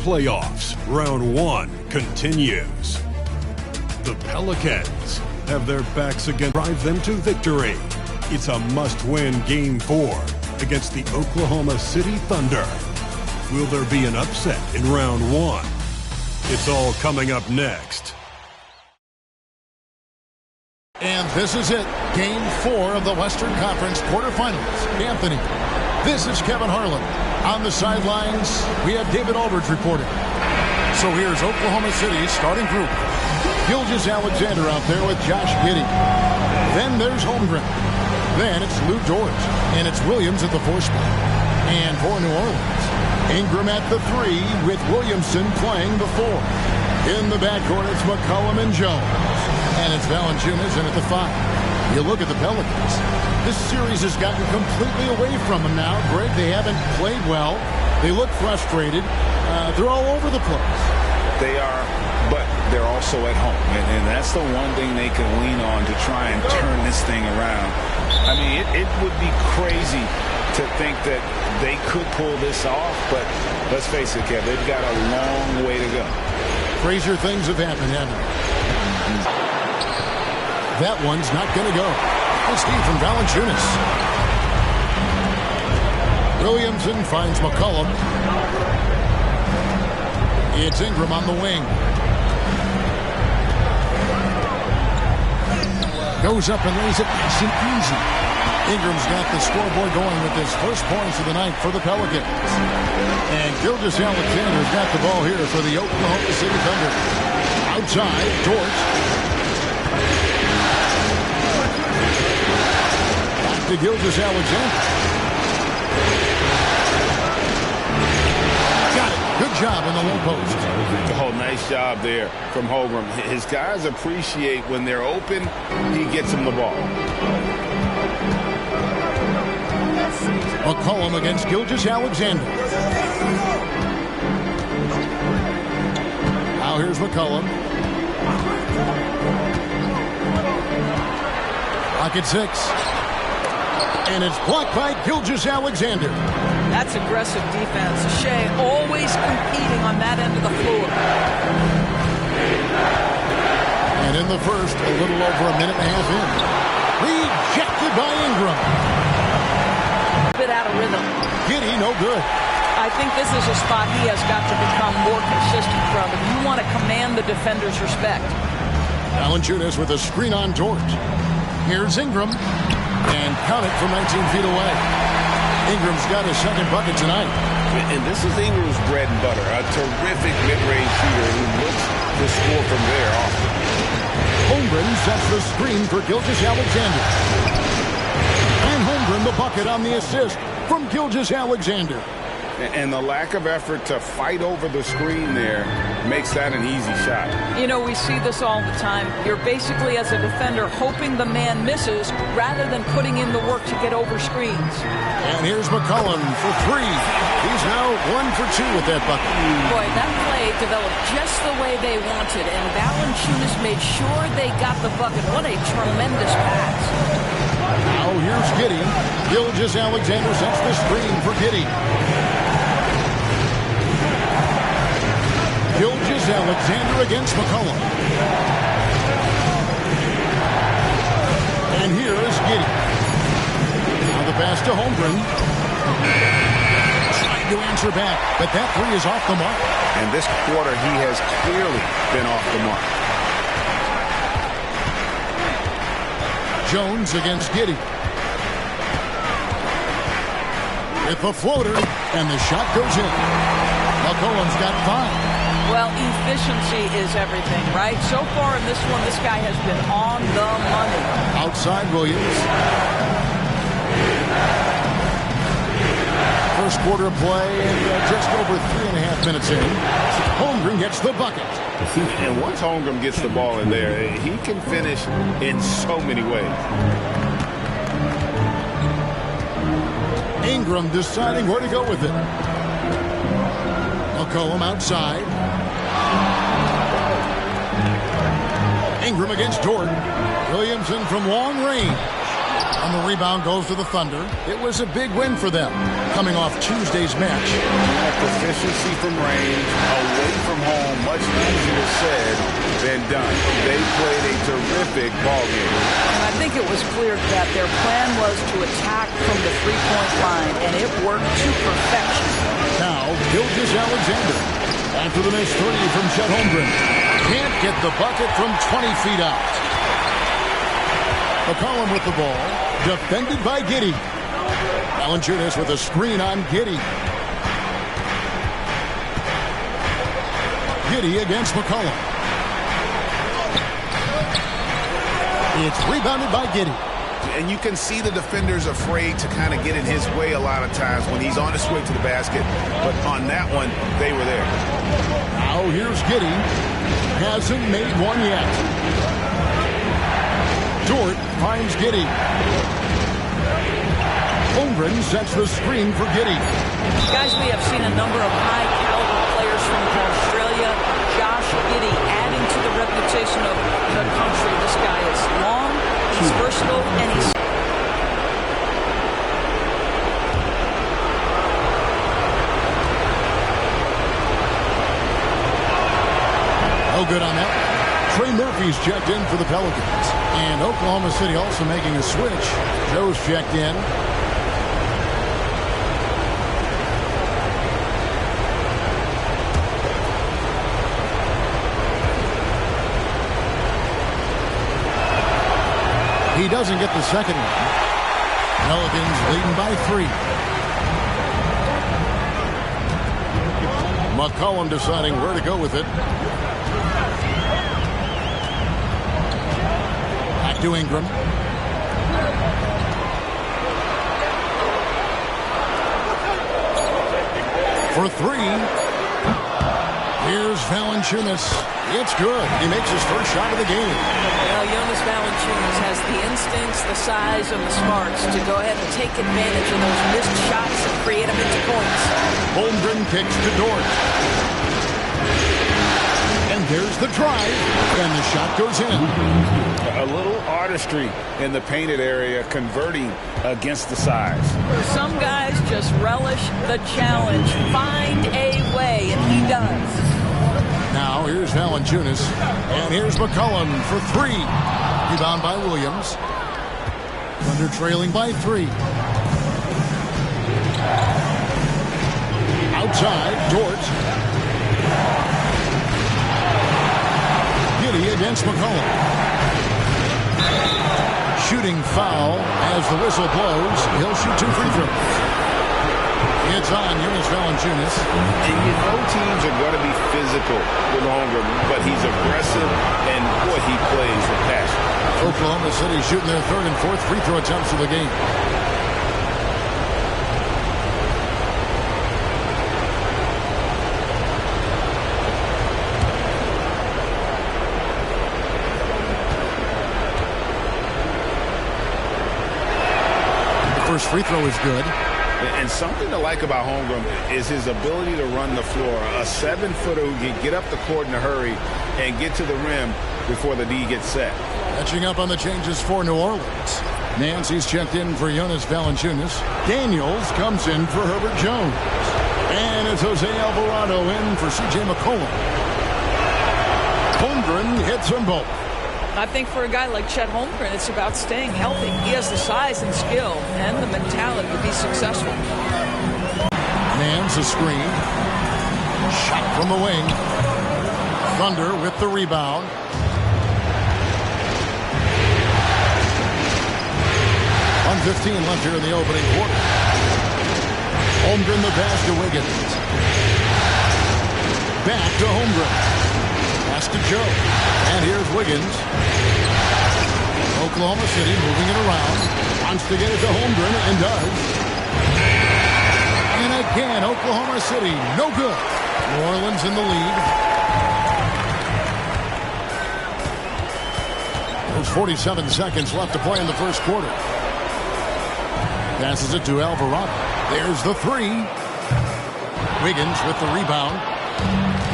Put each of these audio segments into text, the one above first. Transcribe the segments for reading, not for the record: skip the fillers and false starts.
Playoffs, round 1 continues. The Pelicans have their backs against drive them to victory. It's a must-win Game 4 against the Oklahoma City Thunder. Will there be an upset in round 1? It's all coming up next. And this is it, Game 4 of the Western Conference quarterfinals. Anthony, this is Kevin Harlan. On the sidelines, we have David Aldridge reporting. So here's Oklahoma City's starting group. Gilgeous-Alexander out there with Josh Giddey. Then there's Holmgren. Then it's Lou Dort. And it's Williams at the 4 spot. And for New Orleans, Ingram at the 3 with Williamson playing the 4. In the backcourt, it's McCollum and Jones. And it's Valanciunas in at the 5. You look at the Pelicans. This series has gotten completely away from them now. Greg, they haven't played well. They look frustrated. They're all over the place. They are, but they're also at home. And that's the one thing they can lean on to try and turn this thing around. I mean, it would be crazy to think that they could pull this off, but let's face it, Kev, they've got a long way to go. Crazier things have happened, haven't they? That one's not going to go. It's Steve from Valanciunas. Williamson finds McCollum. It's Ingram on the wing. Goes up and lays it nice and easy. Ingram's got the scoreboard going with his first points of the night for the Pelicans. And Gilgeous-Alexander's got the ball here for the Oklahoma City Thunder. Outside, Dort. To Gilgeous-Alexander. Got it. Good job in the low post. Oh, nice job there from Holmgren. His guys appreciate when they're open, he gets them the ball. McCollum against Gilgeous-Alexander. Now here's McCollum. Pocket 6. And it's blocked by Gilgeous-Alexander. That's aggressive defense. Shea always competing on that end of the floor. And in the first, a little over a minute and a half in. Rejected by Ingram. A bit out of rhythm. Giddey, no good. I think this is a spot he has got to become more consistent from. If you want to command the defender's respect. Valanciunas with a screen on Dort. Here's Ingram. And count it from 19 feet away. Ingram's got his second bucket tonight. And this is Ingram's bread and butter. A terrific mid-range shooter who looks to score from there often. Holmgren sets the screen for Gilgeous-Alexander. And Holmgren the bucket on the assist from Gilgeous-Alexander. And the lack of effort to fight over the screen there makes that an easy shot. You know, we see this all the time. You're basically, as a defender, hoping the man misses rather than putting in the work to get over screens. And here's McCollum for 3. He's now 1 for 2 with that bucket. Boy, that play developed just the way they wanted, and Valanciunas made sure they got the bucket. What a tremendous pass. Now here's Giddey. Gilgeous-Alexander sets the screen for Giddey. Gilgeous-Alexander against McCollum. And here is Giddey. Now the pass to Holmgren. Trying to answer back, but that 3 is off the mark. And this quarter, he has clearly been off the mark. Jones against Giddey. With the floater, and the shot goes in. McCollum's got 5. Well, efficiency is everything, right? So far in this one, this guy has been on the money. Outside Williams. First quarter of play, and just over 3.5 minutes in. Holmgren gets the bucket. And once Holmgren gets the ball in there, he can finish in so many ways. Ingram deciding where to go with it. McCollum outside. Ingram against Dort. Williamson from long range. On the rebound goes to the Thunder. It was a big win for them, coming off Tuesday's match. Proficiency from range, away from home, much easier said than done. They played a terrific ball game. And I think it was clear that their plan was to attack from the three-point line, and it worked to perfection. Now, Gilgeous-Alexander. After the missed three from Chet Holmgren. Can't get the bucket from 20 feet out. McCollum with the ball. Defended by Giddey. Valanciunas with a screen on Giddey. Giddey against McCollum. It's rebounded by Giddey. And you can see the defenders afraid to kind of get in his way a lot of times when he's on his way to the basket. But on that one, they were there. Now here's Giddey. Hasn't made one yet. Dort finds Giddey. Holmgren sets the screen for Giddey. Guys, we have seen a number of high-caliber players from Australia. Josh Giddey adding to the reputation of the country. This guy is long, he's versatile, and he's... No good on that. Trey Murphy's checked in for the Pelicans. And Oklahoma City also making a switch. Joe's checked in. He doesn't get the second one. Pelicans leading by 3. McCollum deciding where to go with it. Back to Ingram. For 3. Here's Valanciunas. It's good. He makes his first shot of the game. Well, Jonas Valanciunas has the instincts, the size, and the smarts to go ahead and take advantage of those missed shots and create them into points. Holmgren kicks to Dort. And there's the drive. And the shot goes in. A little artistry in the painted area, converting against the size. Some guys just relish the challenge. Find a way, and he does. Now here's Valanciunas. And here's McCollum for 3. Rebound by Williams. Thunder trailing by 3. Outside, Dort. Giddey against McCollum. Shooting foul as the whistle blows. He'll shoot 2 free throws. It's on Jonas Valanciunas. And you know teams are going to be physical with Holmgren, but he's aggressive, and boy, he plays with passion. Oklahoma City shooting their 3rd and 4th free throw attempts of the game. The first free throw is good. And something to like about Holmgren is his ability to run the floor. A 7-footer who can get up the court in a hurry and get to the rim before the D gets set. Catching up on the changes for New Orleans. Nancy's checked in for Jonas Valanciunas. Daniels comes in for Herbert Jones. And it's Jose Alvarado in for C.J. McCollum. Holmgren hits them both. I think for a guy like Chet Holmgren, it's about staying healthy. He has the size and skill and the mentality to be successful. Mans a screen. Shot from the wing. Thunder with the rebound. On 15 left here in the opening quarter. Holmgren the pass to Wiggins. Back to Holmgren. Pass to Joe. And here's Wiggins. Oklahoma City moving it around. Wants to get it to Holmgren and does. And again, Oklahoma City, no good. New Orleans in the lead. There's 47 seconds left to play in the first quarter. Passes it to Alvarado. There's the 3. Wiggins with the rebound.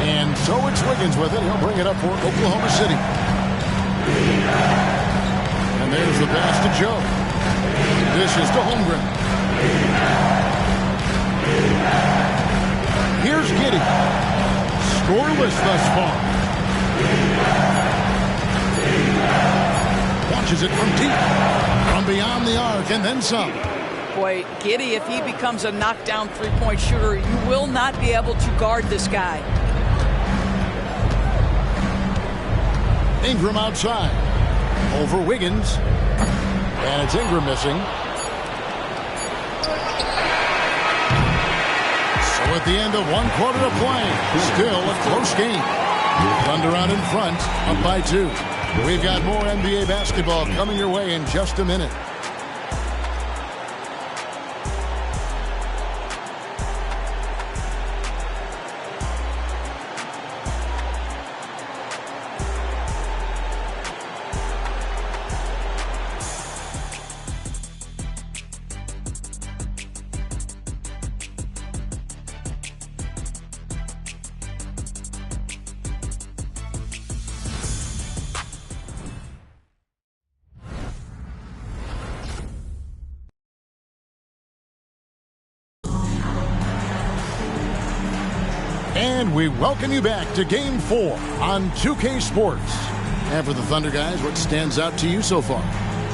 And so it's Wiggins with it. He'll bring it up for Oklahoma City. And there's the pass to Joe. Dishes to Holmgren. Here's Giddey. Scoreless thus far. Launches it from deep. From beyond the arc and then some. Boy, Giddey, if he becomes a knockdown three-point shooter, you will not be able to guard this guy. Ingram outside. Over Wiggins. And it's Ingram missing. So at the end of 1 quarter of play, still a close game. Thunder out in front, up by 2. We've got more NBA basketball coming your way in just a minute. And we welcome you back to Game 4 on 2K Sports. And for the Thunder guys, what stands out to you so far?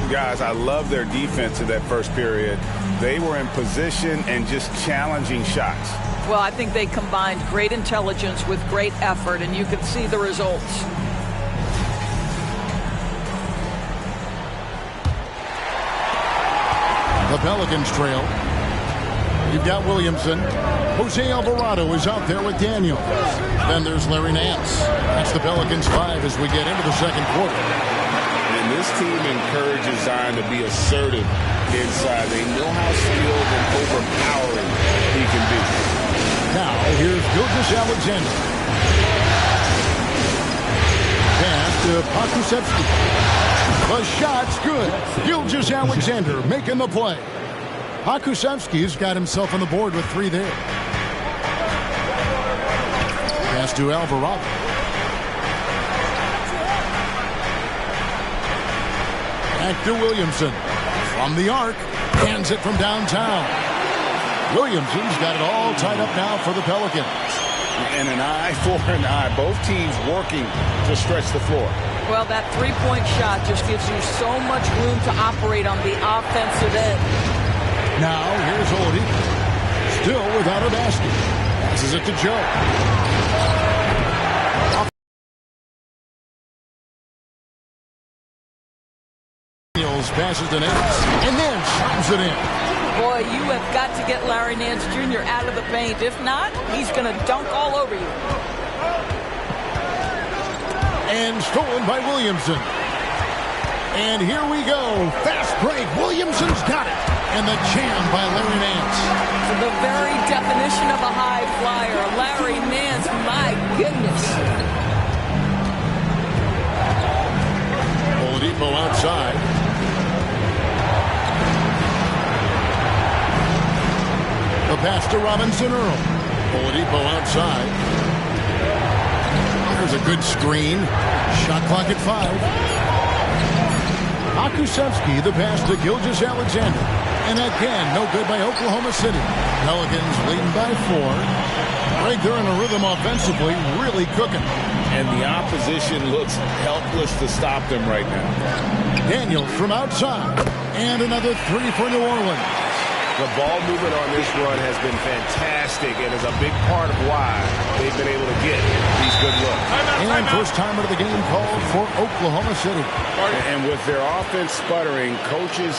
Guys, I love their defense in that first period. They were in position and just challenging shots. Well, I think they combined great intelligence with great effort, and you can see the results. The Pelicans trail. You've got Williamson. Jose Alvarado is out there with Daniels. Then there's Larry Nance. That's the Pelicans 5 as we get into the second quarter. And this team encourages Zion to be assertive inside. They know how skilled and overpowering he can be. Now, here's Gilgeous-Alexander. Pass to Pakusevsky. The shot's good. Gilgeous-Alexander making the play. Pakusevsky's got himself on the board with 3 there. Pass to Alvarado. Back to Williamson. From the arc. Hands it from downtown. Williamson's got it all tied up now for the Pelicans. And an eye for an eye. Both teams working to stretch the floor. Well, that three-point shot just gives you so much room to operate on the offensive end. Now, here's Oladipo. Still without a basket. Passes it to Joe. Daniels passes to Nance. And then shoots it in. Boy, you have got to get Larry Nance Jr. out of the paint. If not, he's going to dunk all over you. And stolen by Williamson. And here we go. Fast break. Williamson's got it. And the jam by Larry Nance. The very definition of a high flyer. Larry Nance, my goodness. Oladipo outside. The pass to Robinson Earl. Oladipo outside. There's a good screen. Shot clock at 5. Pakusevsky, the pass to Gilgeous-Alexander. And again, no good by Oklahoma City. Pelicans leading by 4. Right there in a rhythm offensively, really cooking. And the opposition looks helpless to stop them right now. Daniels from outside. And another 3 for New Orleans. The ball movement on this run has been fantastic and is a big part of why they've been able to get these good looks. And first timer of the game called for Oklahoma City. And with their offense sputtering, coaches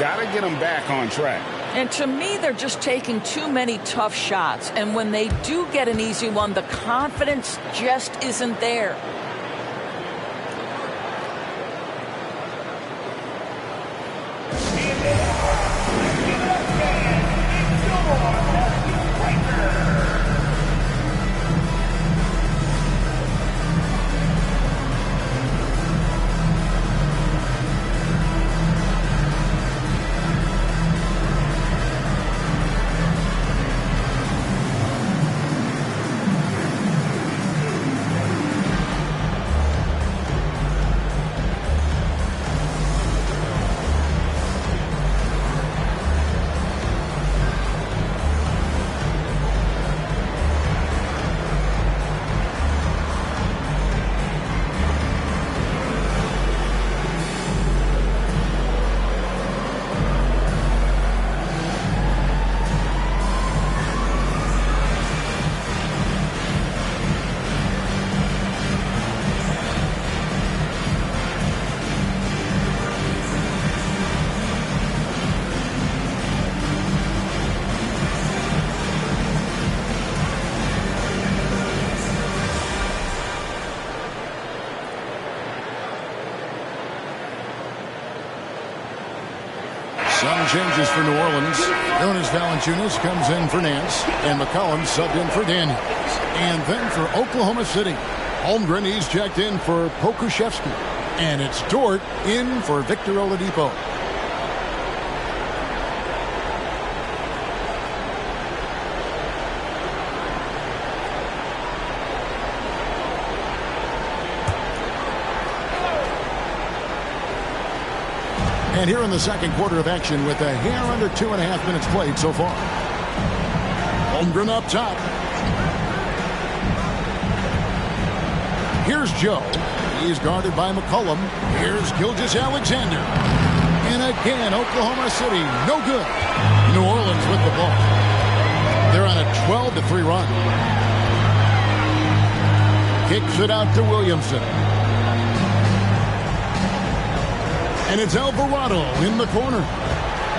got to get them back on track. And to me, they're just taking too many tough shots. And when they do get an easy one, the confidence just isn't there. changes for New Orleans. Jonas Valanciunas comes in for Nance, and McCollum subbed in for Daniels. And then for Oklahoma City, Holmgren, he's checked in for Pokuševski. And it's Dort in for Victor Oladipo. And here in the second quarter of action with a hair under 2.5 minutes played so far. Holmgren up top. Here's Joe. He's guarded by McCollum. Here's Gilgeous-Alexander. And again, Oklahoma City, no good. New Orleans with the ball. They're on a 12-3 run. Kicks it out to Williamson. And it's Alvarado in the corner.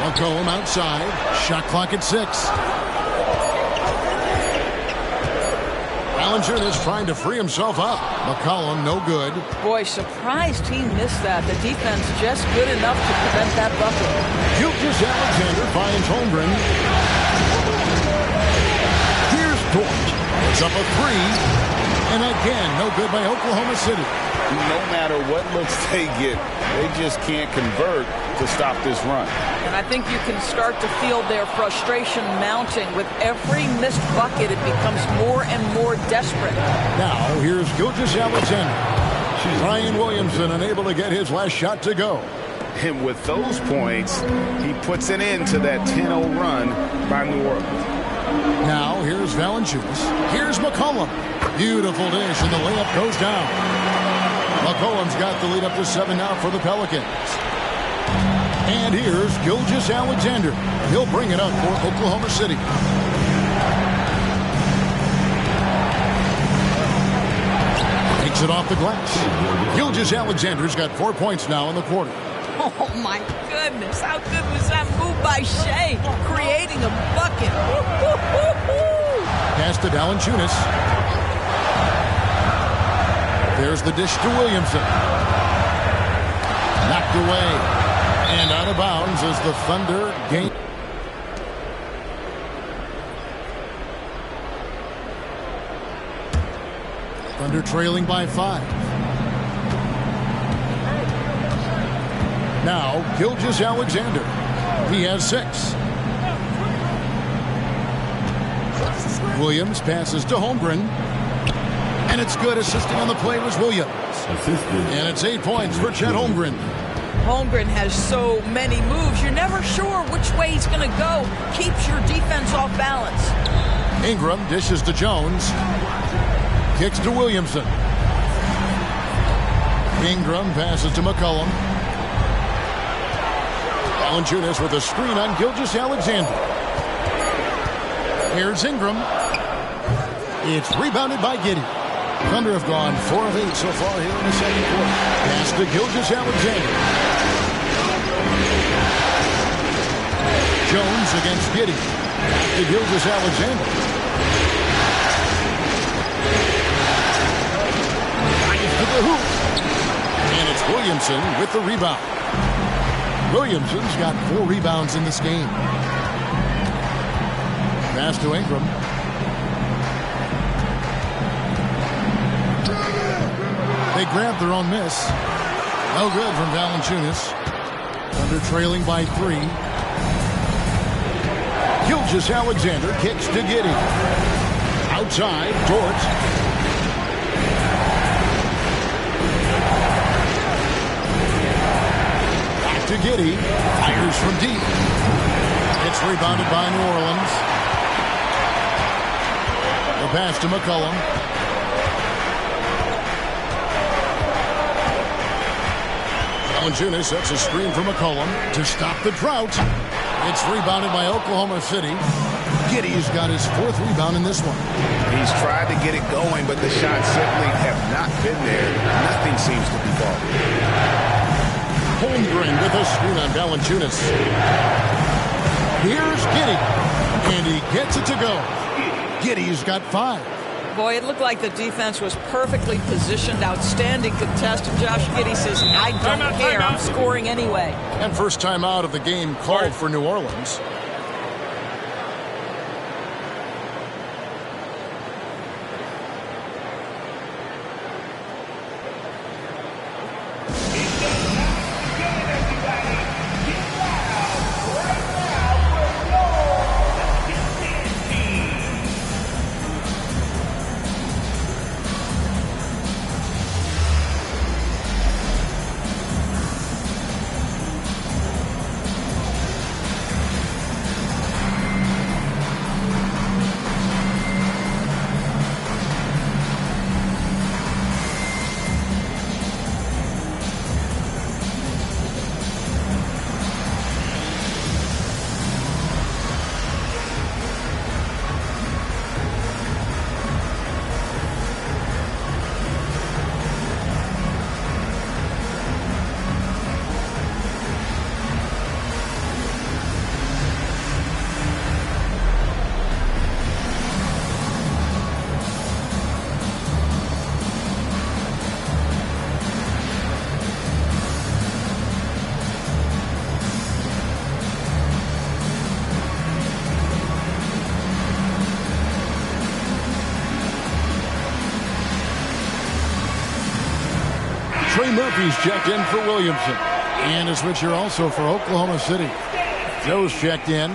McCollum outside. Shot clock at 6. Valanciunas trying to free himself up. McCollum, no good. Boy, surprised he missed that. The defense just good enough to prevent that bucket. Gilgeous-Alexander finds Holmgren. Here's Dort. It's up a 3. And again, no good by Oklahoma City. No matter what looks they get, they just can't convert to stop this run. And I think you can start to feel their frustration mounting. With every missed bucket, it becomes more and more desperate. Now, here's Gilgeous-Alexander. Ryan Williamson unable to get his last shot to go. And with those points, he puts an end to that 10-0 run by New Orleans. Now, here's Valanciunas. Here's McCollum. Beautiful dish, and the layup goes down. McCollum's got the lead up to 7 now for the Pelicans. And here's Gilgeous-Alexander. He'll bring it up for Oklahoma City. Takes it off the glass. Gilgeous-Alexander's got 4 points now in the quarter. Oh, my goodness. How good was that move by Shea? Creating a bucket. Pass to Valanciunas. There's the dish to Williamson. Knocked away. And out of bounds as the Thunder gain. Thunder trailing by 5. Now, Gilgeous-Alexander. He has 6. Williams passes to Holmgren. And it's good. Assisting on the play was Williams. And it's 8 points for Chet Holmgren. Holmgren has so many moves. You're never sure which way he's going to go. Keeps your defense off balance. Ingram dishes to Jones. Kicks to Williamson. Ingram passes to McCollum. Valanciunas with a screen on Gilgeous-Alexander. Here's Ingram. It's rebounded by Giddey. Thunder have gone 4 of 8 so far here in the second quarter. Pass to Gilgeous-Alexander. Jones against Giddey. Back to Gilgeous-Alexander. Drives to the hoop. And it's Williamson with the rebound. Williamson's got 4 rebounds in this game. Pass to Ingram. They grabbed their own miss. No good from Valanciunas. Thunder trailing by 3. Gilgeous-Alexander kicks to Giddey. Outside, Dort. Back to Giddey. Fires from deep. It's rebounded by New Orleans. The pass to McCollum. Valanciunas sets a screen for McCollum to stop the drought. It's rebounded by Oklahoma City. Giddey's got his 4th rebound in this one. He's tried to get it going, but the shots simply have not been there. Nothing seems to be falling. Holmgren with a screen on Valanciunas. Here's Giddey. And he gets it to go. Giddey's got 5. Boy, it looked like the defense was perfectly positioned. Outstanding contest. And Josh Giddey says, I don't care. I'm scoring anyway. And first timeout of the game called for New Orleans. Trey Murphy's checked in for Williamson. And a switch here also for Oklahoma City. Joe's checked in.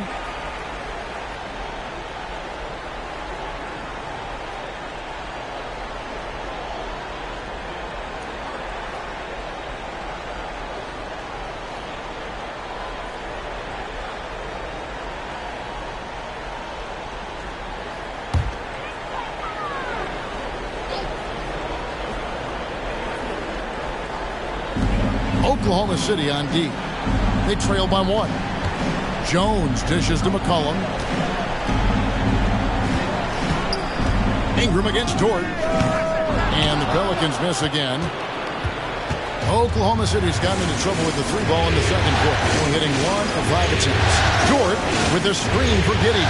Oklahoma City on D. They trail by 1. Jones dishes to McCollum. Ingram against Dort. And the Pelicans miss again. Oklahoma City's gotten into trouble with the 3-ball in the second quarter. Only hitting 1 of 5 attempts. Dort with the screen for Giddey.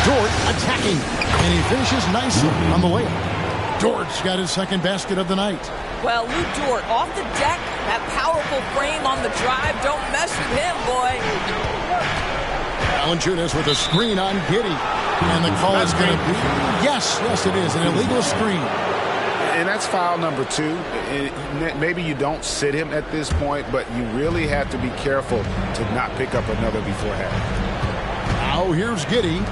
Dort attacking. And he finishes nicely on the layup. Dort's got his second basket of the night. Well, Lou Dort off the deck, that powerful frame on the drive. Don't mess with him, boy. Valanciunas with a screen on Giddey. And the call is going to be, yes, it is, an illegal screen. And that's foul number 2. Maybe you don't sit him at this point, but you really have to be careful to not pick up another before half. Now here's Giddey.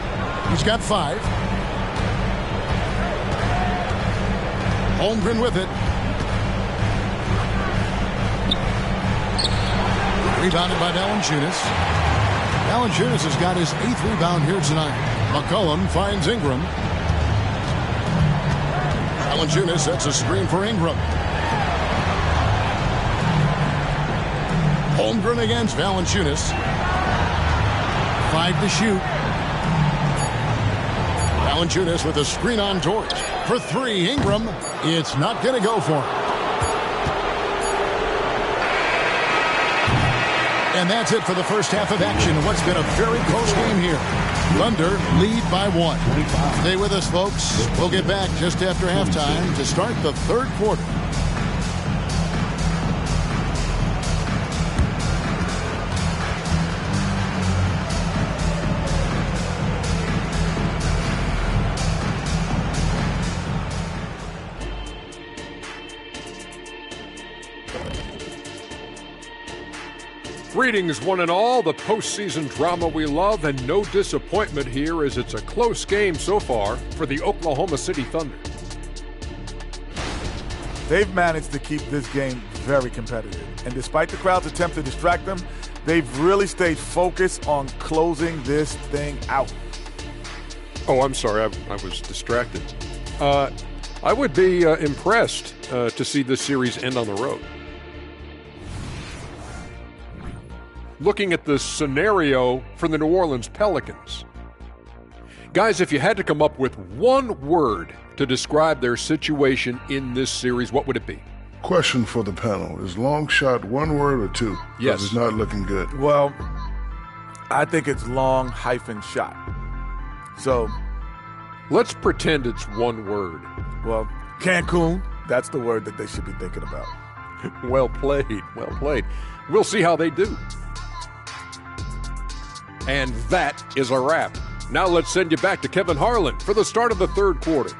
He's got 5. Holmgren with it. Rebounded by Valanciunas. Valanciunas has got his 8th rebound here tonight. McCollum finds Ingram. Valanciunas sets a screen for Ingram. Holmgren against Valanciunas. 5 to shoot. Valanciunas with a screen on Dort. For 3, Ingram. It's not going to go for him. And that's it for the first half of action in what's been a very close game here. Thunder lead by 1. Stay with us, folks. We'll get back just after halftime to start the third quarter. Greetings, one and all. The postseason drama we love, and no disappointment here as it's a close game so far for the Oklahoma City Thunder. They've managed to keep this game very competitive. And despite the crowd's attempt to distract them, they've really stayed focused on closing this thing out. Oh, I'm sorry. I was distracted. I would be impressed to see this series end on the road. Looking at the scenario for the New Orleans Pelicans. Guys, if you had to come up with one word to describe their situation in this series, what would it be? Question for the panel. Is long shot one word or 2? Yes. It's not looking good. Well, I think it's long-shot. So let's pretend it's one word. Well, Cancun, that's the word that they should be thinking about. Well played, well played. We'll see how they do. And that is a wrap. Now let's send you back to Kevin Harlan for the start of the third quarter.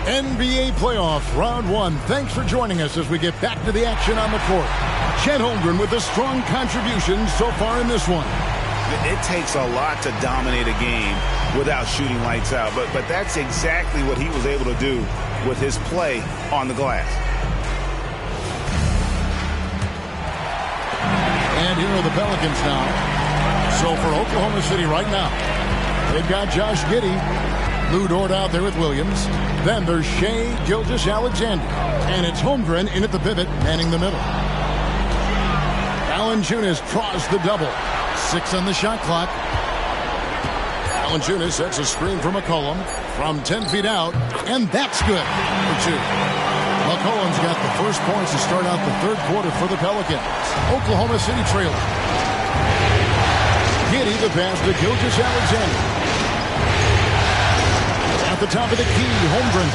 NBA playoffs, round one. Thanks for joining us as we get back to the action on the court. Chet Holmgren with a strong contribution so far in this one. It takes a lot to dominate a game without shooting lights out, but that's exactly what he was able to do with his play on the glass. And here are the Pelicans now. So for Oklahoma City right now, they've got Josh Giddey, Lou Dort out there with Williams. Then there's Shai Gilgeous-Alexander. And it's Holmgren in at the pivot, manning the middle. Valanciunas draws the double. 6 on the shot clock. Valanciunas sets a screen for McCollum from 10 feet out. And that's good for 2. McCollum's got the first points to start out the third quarter for the Pelicans. Oklahoma City trailing. Giddey the pass to Gilgeous-Alexander. At the top of the key, Holmgren.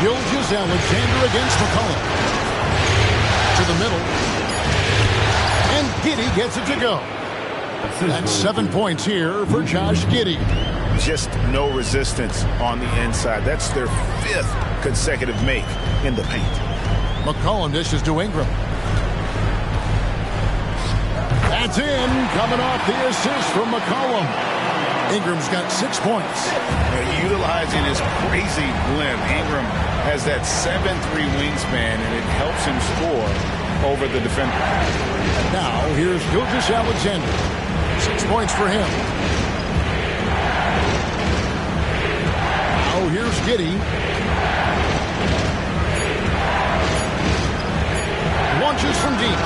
Gilgeous-Alexander against McCollum. To the middle. And Giddey gets it to go. That's 7 points here for Josh Giddey. Just no resistance on the inside. That's their 5th consecutive make in the paint. McCollum dishes to Ingram. That's in, coming off the assist from McCollum. Ingram's got 6 points. Utilizing his crazy limb, Ingram has that 7'3" wingspan, and it helps him score over the defender. Now, here's Gilgeous-Alexander. 6 points for him. Now, here's Giddey. Launches from deep.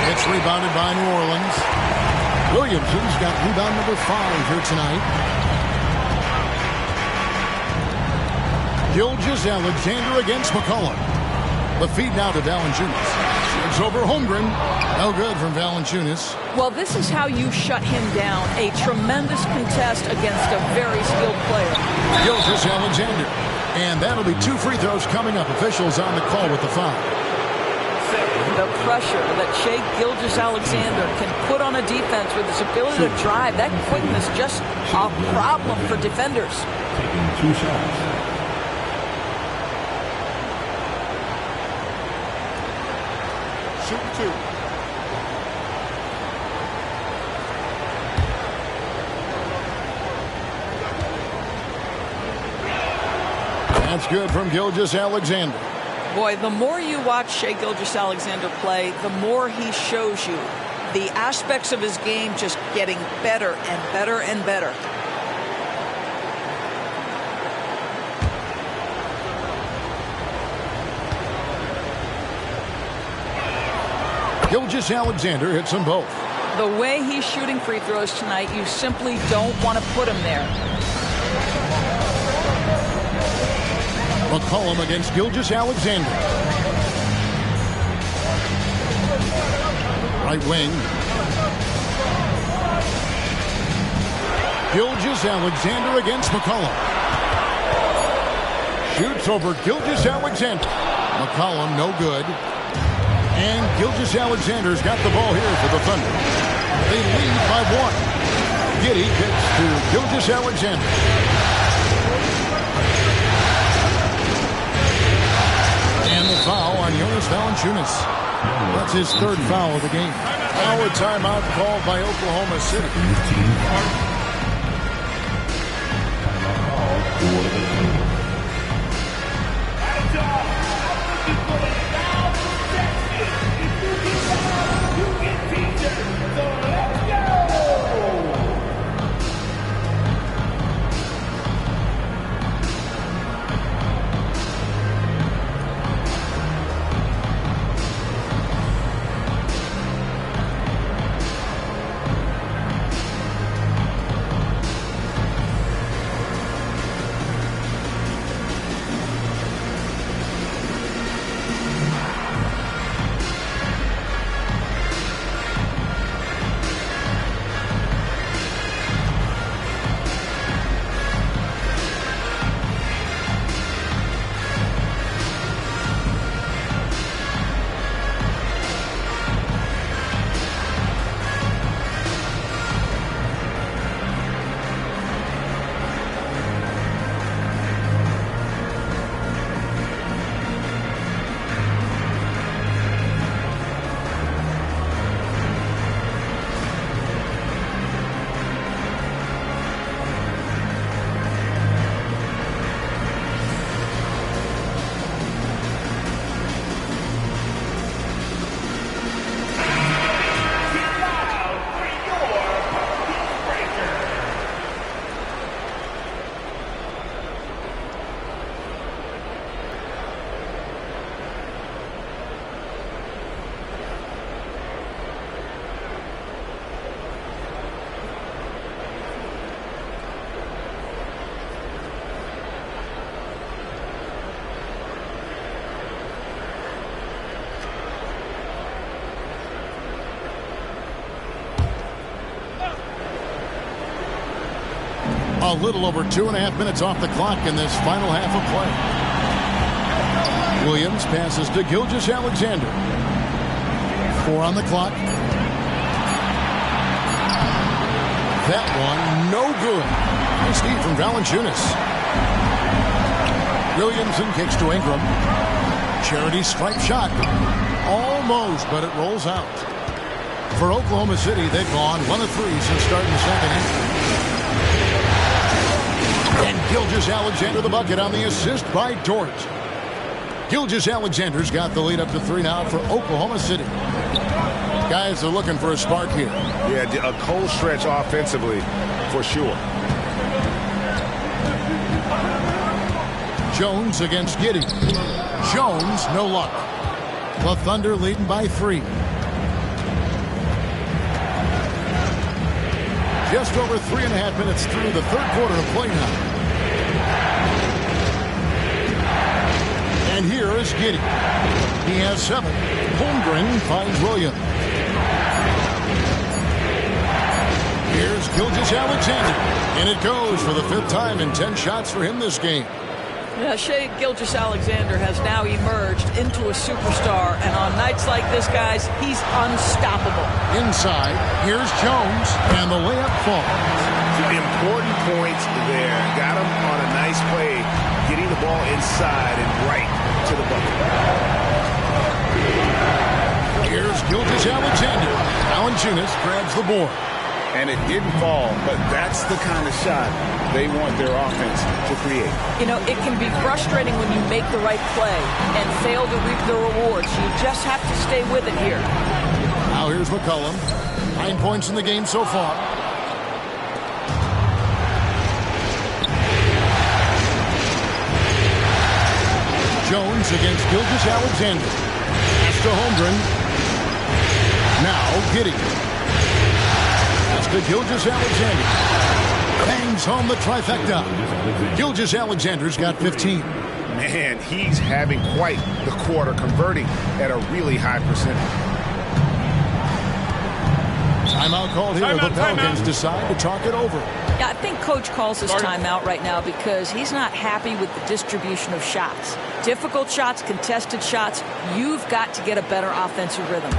It's rebounded by New Orleans. Williamson's got rebound number 5 here tonight. Gilgeous-Alexander against McCollum. The feed now to Valanciunas. It's over Holmgren. No good from Valanciunas. Well, this is how you shut him down. A tremendous contest against a very skilled player. Gilgeous-Alexander. And that'll be 2 free throws coming up. Officials on the call with the foul. The pressure that Shai Gilgeous-Alexander can put on a defense with his ability to drive, that quickness, just a problem for defenders. Taking 2 shots. Shooting 2. That's good from Gilgeous-Alexander. Boy, the more you watch Shai Gilgeous-Alexander play, the more he shows you the aspects of his game just getting better and better and better. Gilgeous-Alexander hits them both. The way he's shooting free throws tonight, you simply don't want to put him there. McCollum against Gilgeous-Alexander. Right wing. Gilgeous-Alexander against McCollum. Shoots over Gilgeous-Alexander. McCollum no good. And Gilgeous-Alexander's got the ball here for the Thunder. They lead by 1. Giddey gets to Gilgeous-Alexander. And the foul on Jonas Valanciunas. That's his 3rd foul of the game. Now a timeout called by Oklahoma City. A little over 2.5 minutes off the clock in this final half of play. Williams passes to Gilgeous-Alexander. 4 on the clock. That one, no good. Nice deep from Valanciunas. Williamson kicks to Ingram. Charity stripe shot. Almost, but it rolls out. For Oklahoma City, they've gone 1 of 3 since starting the second half. And Gilgeous-Alexander the bucket on the assist by Dort. Gilgeous-Alexander's got the lead up to 3 now for Oklahoma City. Guys are looking for a spark here. Yeah, a cold stretch offensively for sure. Jones against Giddey. Jones, no luck. The Thunder leading by 3. Just over 3.5 minutes through the third quarter of play now. And here is Giddey. He has 7. Holmgren finds Williams. Here's Gilgeous-Alexander. And it goes for the 5th time in 10 shots for him this game. Yeah, Shai Gilgeous-Alexander has now emerged into a superstar. And on nights like this, guys, he's unstoppable. Inside, here's Jones. And the layup falls. Important points there. Got him on a nice play, getting the ball inside and right to the bucket. Here's Gilgeous-Alexander. Valanciunas grabs the board. And it didn't fall, but that's the kind of shot they want their offense to create. You know, it can be frustrating when you make the right play and fail to reap the rewards. You just have to stay with it here. Now here's McCollum. 9 points in the game so far. Jones against Gilgeous-Alexander. Pass to Holmgren. Now Giddey. Pass to Gilgeous-Alexander. Bangs home the trifecta. Gilgeous-Alexander's got 15. Man, he's having quite the quarter, converting at a really high percentage. Timeout called here. The Pelicans decide to talk it over. Yeah, I think Coach calls his timeout right now because he's not happy with the distribution of shots. Difficult shots, contested shots. You've got to get a better offensive rhythm.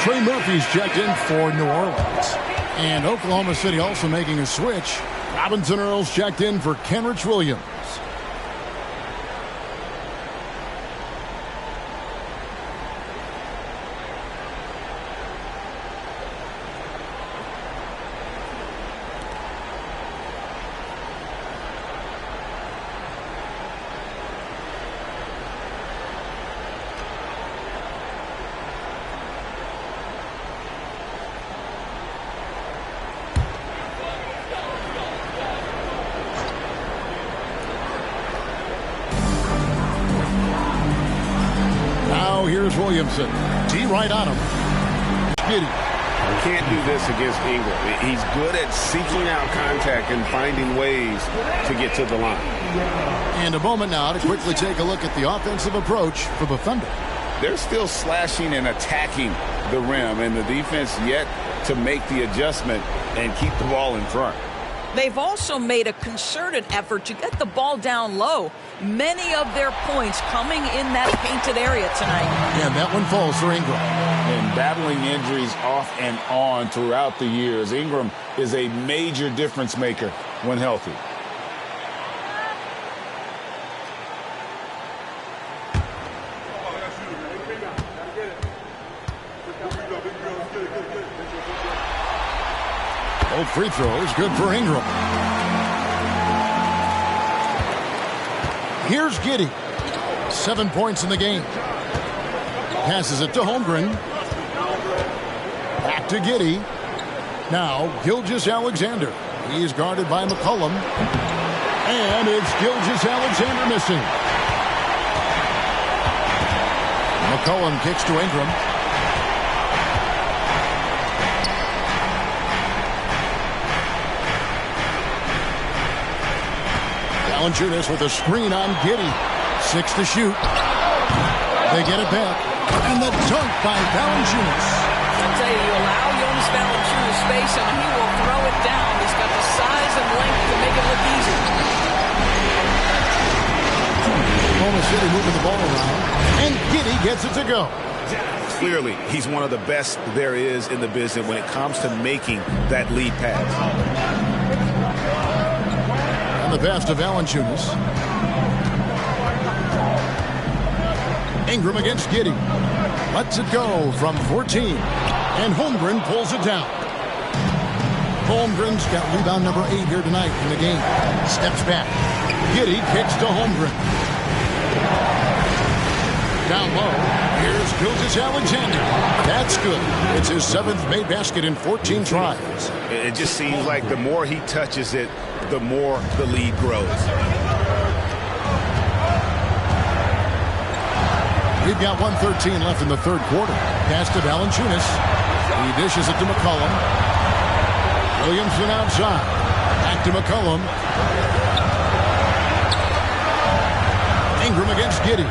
Trey Murphy's checked in for New Orleans. And Oklahoma City also making a switch. Robinson Earls checked in for Kenrich Williams. Here's Williamson. D right on him. Giddey. Can't do this against Ingram. He's good at seeking out contact and finding ways to get to the line. And a moment now to quickly take a look at the offensive approach for the Thunder. They're still slashing and attacking the rim, and the defense yet to make the adjustment and keep the ball in front. They've also made a concerted effort to get the ball down low. Many of their points coming in that painted area tonight. And that one falls for Ingram. And battling injuries off and on throughout the years, Ingram is a major difference maker when healthy. Both free throws good for Ingram. Here's Giddey. 7 points in the game. Passes it to Holmgren. Back to Giddey. Now Gilgeous-Alexander. He's guarded by McCollum. And it's Gilgeous-Alexander missing. McCollum kicks to Ingram. Valanciunas with a screen on Giddey. 6 to shoot. They get it back. And the dunk by Valanciunas. I'll tell you, allow Jonas Valanciunas space and he will throw it down. He's got the size and length to make it look easy. Oklahoma City moving the ball around. And Giddey gets it to go. Clearly, he's one of the best there is in the business when it comes to making that lead pass. And the pass to Valanciunas. Ingram against Giddey. Lets it go from 14. And Holmgren pulls it down. Holmgren's got rebound number 8 here tonight in the game. Steps back. Giddey kicks to Holmgren. Down low. Here's Gilgeous-Alexander. That's good. It's his 7th made basket in 14 tries. It just seems like the more he touches it, the more the lead grows. We've got 1:13 left in the third quarter. Pass to Valanciunas. He dishes it to McCollum. Williamson outside. Back to McCollum. Ingram against Giddey.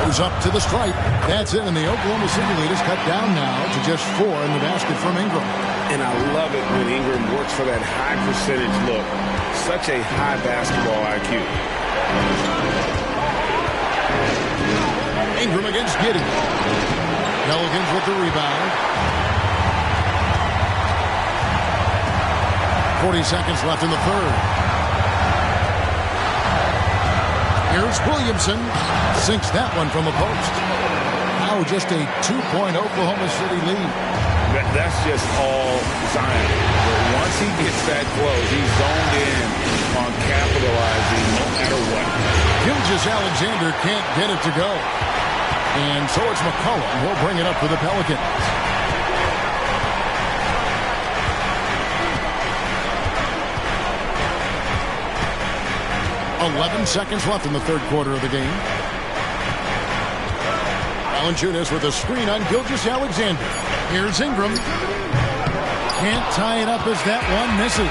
Goes up to the stripe. That's it, and the Oklahoma City lead is cut down now to just 4 in the basket from Ingram. And I love it when Ingram works for that high percentage look. Such a high basketball IQ. Ingram against Giddey. Pelicans with the rebound. 40 seconds left in the third. Here's Williamson. Sinks that one from the post. Now just a 2-point Oklahoma City lead. That's just all Zion. But once he gets that close, he's zoned in on capitalizing no matter what. Gilgeous-Alexander can't get it to go. And so it's McCollum who will bring it up for the Pelicans. .11 seconds left in the third quarter of the game. Valanciunas with a screen on Gilgeous-Alexander. Here's Ingram. Can't tie it up as that one misses.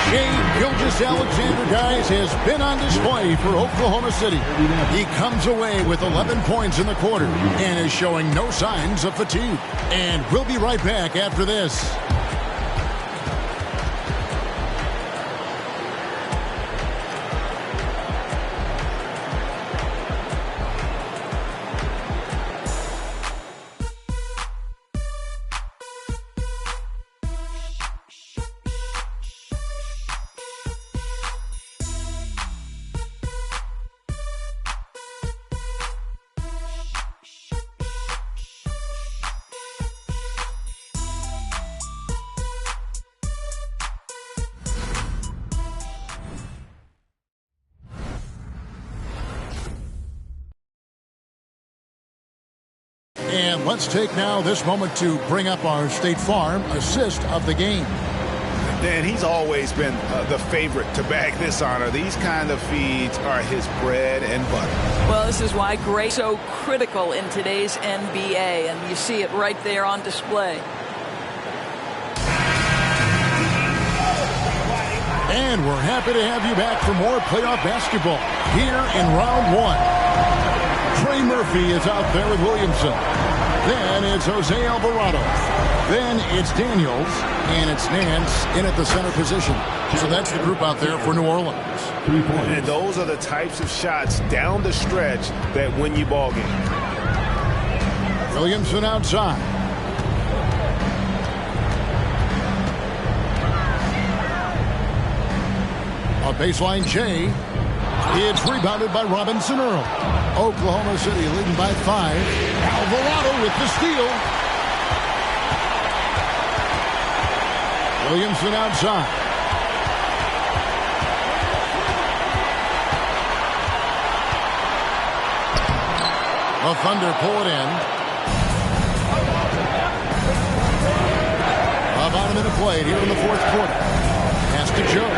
Shai Gilgeous-Alexander, guys, has been on display for Oklahoma City. He comes away with 11 points in the quarter and is showing no signs of fatigue. And we'll be right back after this. And let's take now this moment to bring up our State Farm assist of the game. Dan, he's always been the favorite to bag this honor. These kind of feeds are his bread and butter. Well, this is why grace is so critical in today's NBA, and you see it right there on display. And we're happy to have you back for more playoff basketball here in round one. Trey Murphy is out there with Williamson. Then it's Jose Alvarado. Then it's Daniels. And it's Nance in at the center position. So that's the group out there for New Orleans. 3 points. And those are the types of shots down the stretch that win you ball games. Williamson outside. A baseline J. It's rebounded by Robinson Earl. Oklahoma City leading by 5. Alvarado with the steal. Williamson outside. The Thunder pull it in. About a minute played here in the fourth quarter. Pass to Joe.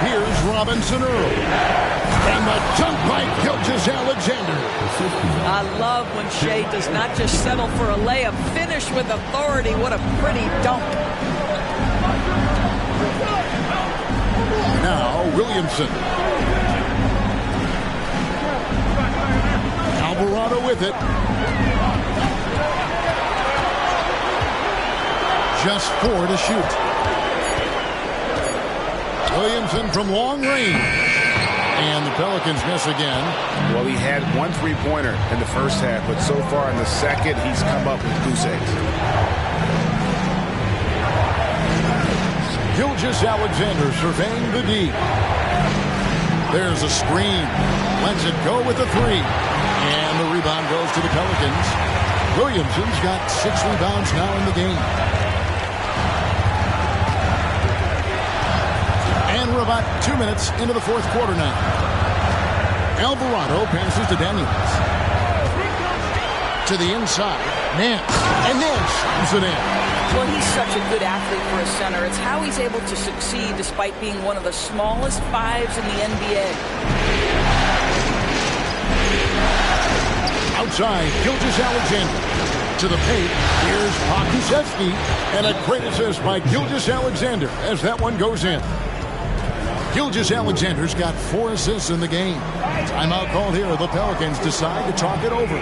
Here's Robinson Earl. And the dunk by Gilgeous-Alexander. I love when Shea does not just settle for a layup. Finish with authority. What a pretty dunk. Now Williamson. Alvarado with it. Just 4 to shoot. Williamson from long range. And the Pelicans miss again. Well, he had 1 3-pointer in the first half, but so far in the second, he's come up with goose eggs. Gilgeous-Alexander surveying the D. There's a screen. Lets it go with the 3. And the rebound goes to the Pelicans. Williamson's got 6 rebounds now in the game. And we're about 2 minutes into the fourth quarter now. Alvarado passes to Daniels. To the inside. Nance. And Nance shoots it in. Well, he's such a good athlete for a center. It's how he's able to succeed despite being one of the smallest 5s in the NBA. Outside, Gilgeous-Alexander. To the paint, here's Pokusevski. And a great assist by Gilgeous-Alexander as that one goes in. Gilgeous-Alexander's got 4 assists in the game. Timeout called here. The Pelicans decide to talk it over.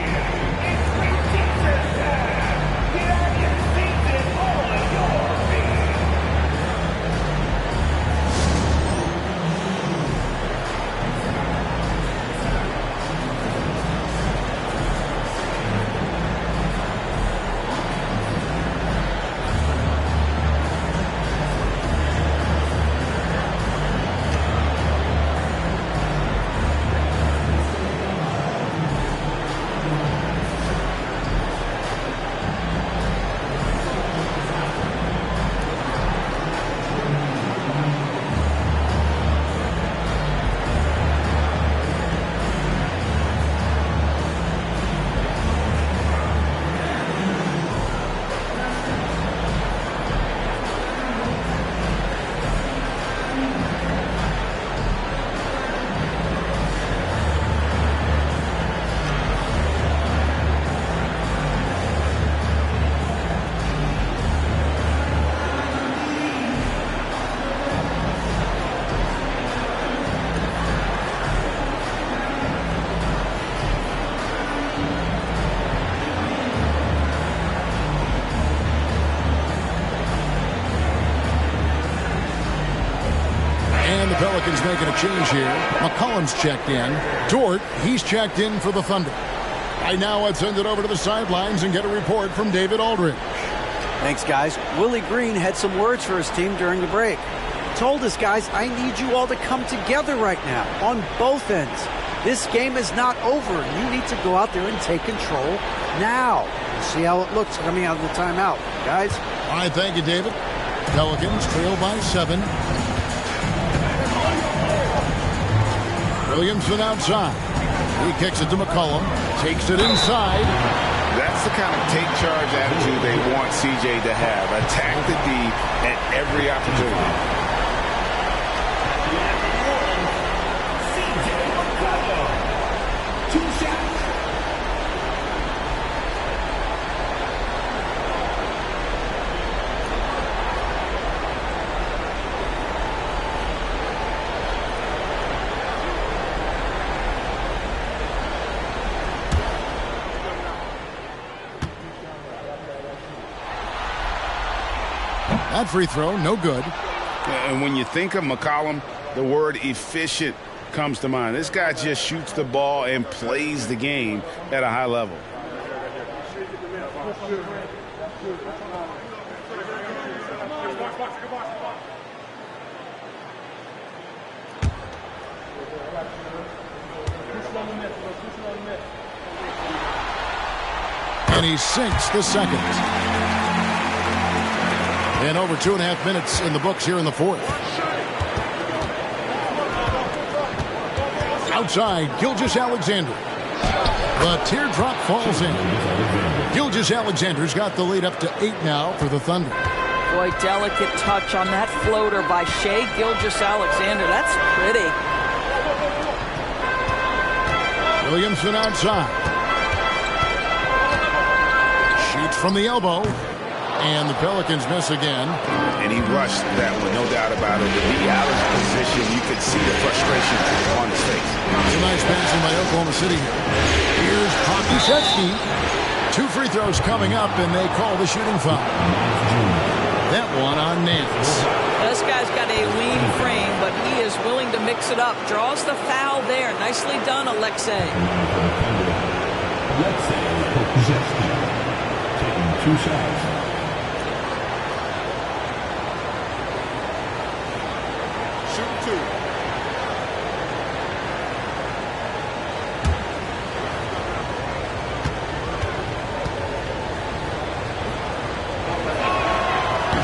Pelicans making a change here. McCollum's checked in. Dort, he's checked in for the Thunder. Right now, let's send it over to the sidelines and get a report from David Aldridge. Thanks, guys. Willie Green had some words for his team during the break. Told us, guys, I need you all to come together right now on both ends. This game is not over. You need to go out there and take control now. We'll see how it looks coming out of the timeout, guys. All right, thank you, David. Pelicans trail by 7. Williamson outside. He kicks it to McCollum. Takes it inside. That's the kind of take charge attitude they want CJ to have. Attack the D at every opportunity. That free throw, no good. And when you think of McCollum, the word efficient comes to mind. This guy just shoots the ball and plays the game at a high level. And he sinks the second. And over 2.5 minutes in the books here in the fourth. Outside, Gilgeous-Alexander. The teardrop falls in. Gilgeous-Alexander's got the lead up to 8 now for the Thunder. Boy, delicate touch on that floater by Shai Gilgeous-Alexander. That's pretty. Williamson outside. Shoots from the elbow. And the Pelicans miss again. And he rushed that one, no doubt about it. To be out of position, you could see the frustration on his face. It's a nice passing by Oklahoma City here. Here's Pokusevski. 2 free throws coming up, and they call the shooting foul. That one on Nance. This guy's got a lean frame, but he is willing to mix it up. Draws the foul there. Nicely done, Alexei. Alexei Pokusevski taking 2 shots.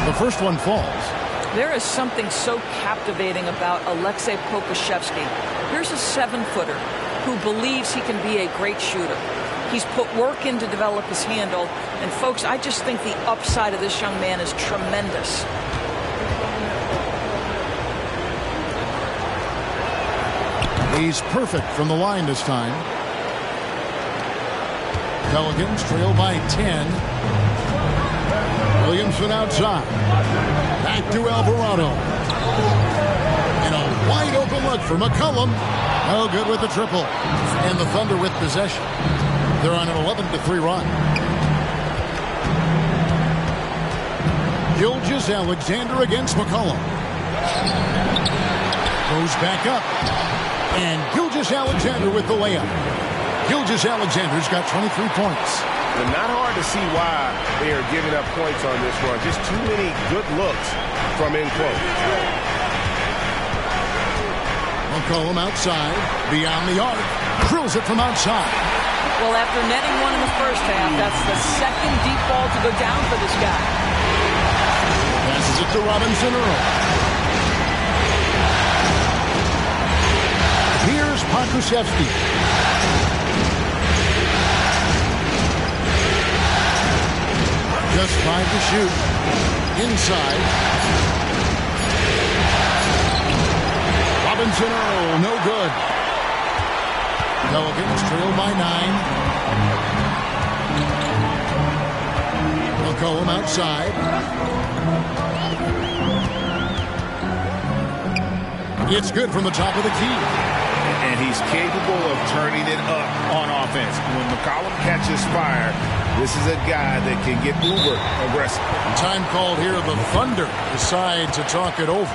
The first one falls. There is something so captivating about Alexei Pokusevski. Here's a 7-footer who believes he can be a great shooter. He's put work in to develop his handle. And, folks, I just think the upside of this young man is tremendous. He's perfect from the line this time. Pelicans trail by 10. Williamson outside. Back to Alvarado. And a wide open look for McCollum. No good with the triple. And the Thunder with possession. They're on an 11-3 run. Gilgeous-Alexander against McCollum. Goes back up. And Gilgeous-Alexander with the layup. Gilgeous-Alexander's got 23 points. And not hard to see why they are giving up points on this run. Just too many good looks from in close. McCollum outside, beyond the arc, drills it from outside. Well, after netting one in the first half, that's the second deep ball to go down for this guy. Passes it to Robinson Earl. Here's Pokusevski. Just 5 to shoot. Inside. Robinson Earl, no good. Pelicans trail by 9. McCollum outside. It's good from the top of the key. And he's capable of turning it up on offense. When McCollum catches fire, this is a guy that can get uber aggressive. Time called here. The Thunder decide to talk it over.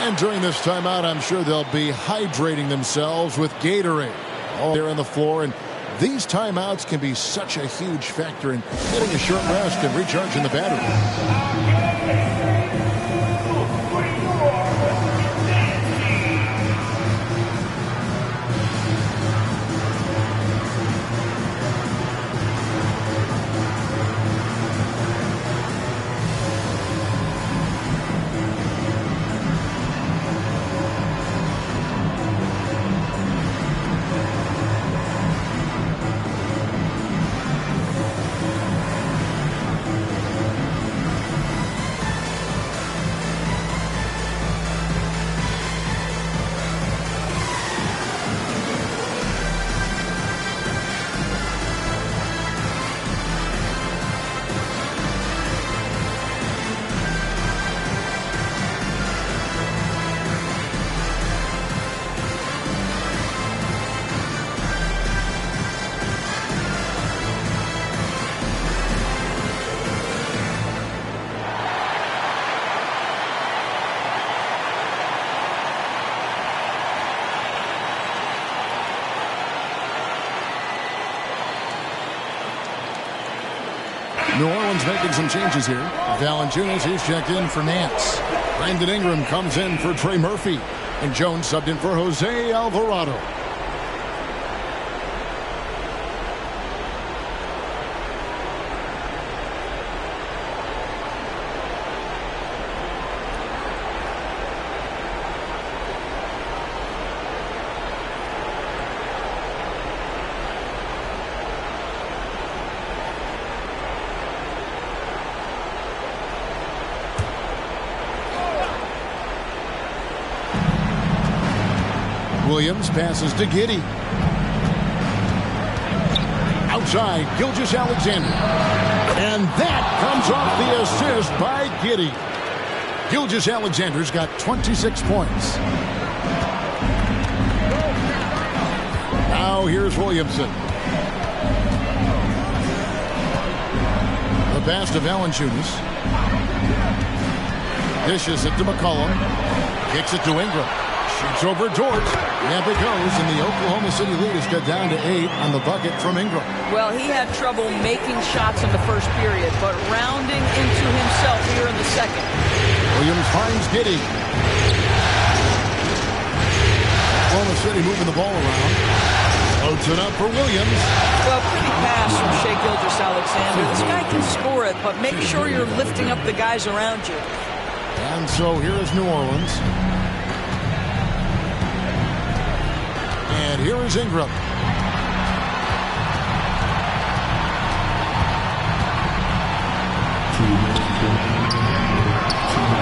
And during this timeout, I'm sure they'll be hydrating themselves with Gatorade. All there on the floor. And these timeouts can be such a huge factor in getting a short rest and recharging the battery. New Orleans making some changes here. Valanciunas, he's checked in for Nance. Brandon Ingram comes in for Trey Murphy. And Jones subbed in for Jose Alvarado. Williams passes to Giddey. Outside, Gilgeous-Alexander. And that comes off the assist by Giddey. Gilgeous-Alexander's got 26 points. Now here's Williamson. The pass to Valanciunas. Dishes it to McCollum. Kicks it to Ingram. Shoots over George. Yep, it goes, and the Oklahoma City lead has got down to 8 on the bucket from Ingram. Well, he had trouble making shots in the first period, but rounding into himself here in the second. Williams finds Giddey. Oklahoma City moving the ball around. Floats it up for Williams. Well, pretty pass from Shai Gilgeous-Alexander. This guy can score it, but make sure you're lifting up the guys around you. And so here is New Orleans. And here is Ingram.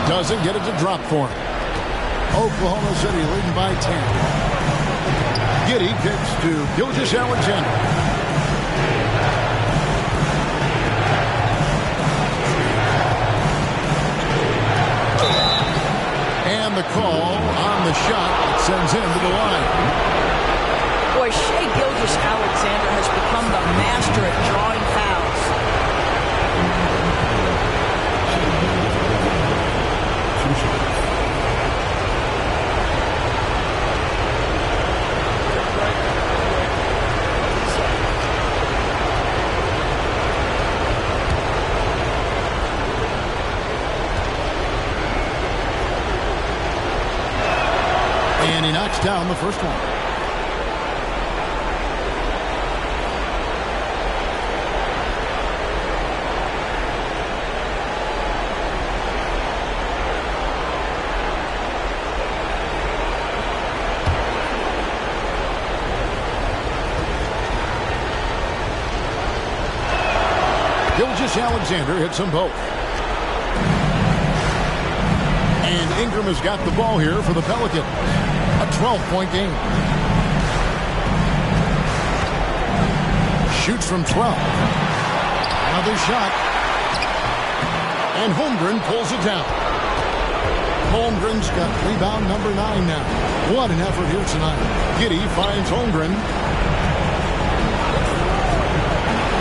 Doesn't get it to drop for him. Oklahoma City leading by 10. Giddey kicks to Gilgeous-Alexander. And the call on the shot that sends him to the line. Boy, Shai Gilgeous-Alexander has become the master at drawing fouls. And he knocks down the first one. Gilgeous-Alexander hits them both. And Ingram has got the ball here for the Pelicans. A 12-point game. Shoots from 12. Another shot. And Holmgren pulls it down. Holmgren's got rebound number 9 now. What an effort here tonight. Giddey finds Holmgren.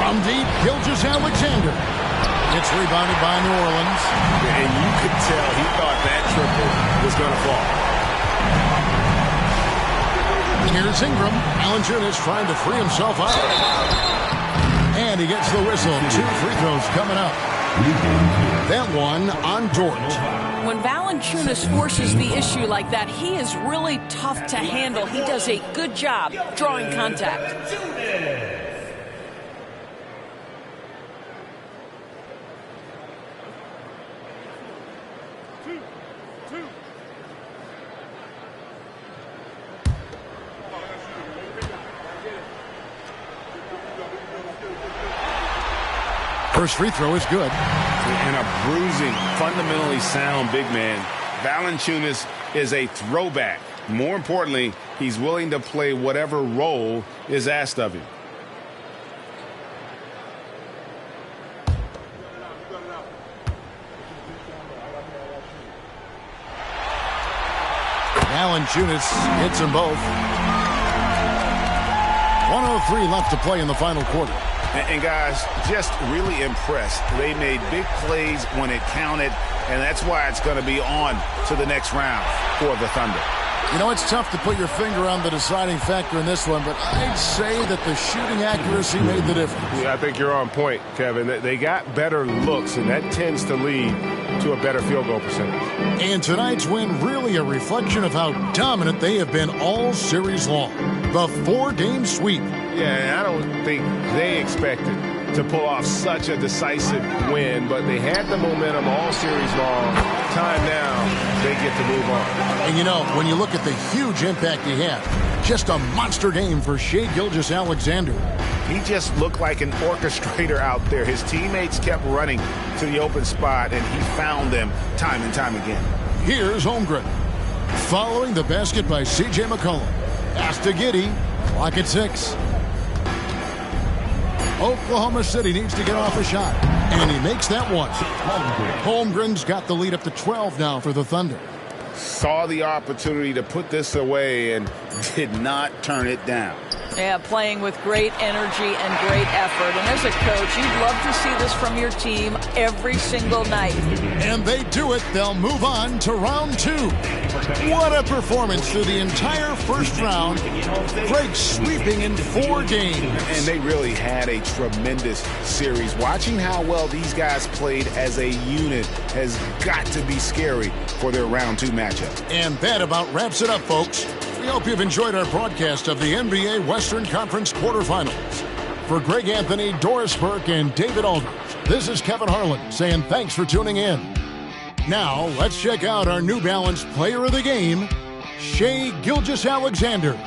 From deep, Gilgeous-Alexander. It's rebounded by New Orleans. And you could tell he thought that triple was going to fall. Here's Ingram. Valanciunas trying to free himself out. And he gets the whistle. 2 free throws coming up. That one on George. When Valanciunas forces the issue like that, he is really tough to handle. He does a good job drawing contact. First free throw is good. And a bruising, fundamentally sound big man. Valanciunas is a throwback. More importantly, he's willing to play whatever role is asked of him. Valanciunas hits them both. 1:03 left to play in the final quarter. And guys, just really impressed. They made big plays when it counted, and that's why it's going to be on to the next round for the Thunder. You know, it's tough to put your finger on the deciding factor in this one, but I'd say that the shooting accuracy made the difference. Yeah, I think you're on point, Kevin. They got better looks, and that tends to lead to a better field goal percentage. And tonight's win really a reflection of how dominant they have been all series long. The 4-game sweep. Yeah, I don't think they expected to pull off such a decisive win, but they had the momentum all series long. Time now, they get to move on. And you know, when you look at the huge impact he had, just a monster game for Shai Gilgeous-Alexander. He just looked like an orchestrator out there. His teammates kept running to the open spot, and he found them time and time again. Here's Holmgren. Following the basket by C.J. McCollum. Pass to Giddey. Clock at 6. Oklahoma City needs to get off a shot. And he makes that one. Holmgren's got the lead up to 12 now for the Thunder. Saw the opportunity to put this away and did not turn it down. Yeah, playing with great energy and great effort. And as a coach, you'd love to see this from your team every single night. And they do it. They'll move on to round 2. What a performance through the entire first round. Drake sweeping in 4 games. And they really had a tremendous series. Watching how well these guys played as a unit has got to be scary for their round 2 matchup. And that about wraps it up, folks. We hope you've enjoyed our broadcast of the NBA Western Conference quarterfinals. For Greg Anthony, Doris Burke, and David Aldridge, this is Kevin Harlan saying thanks for tuning in. Now, let's check out our New Balance player of the game, Shai Gilgeous-Alexander.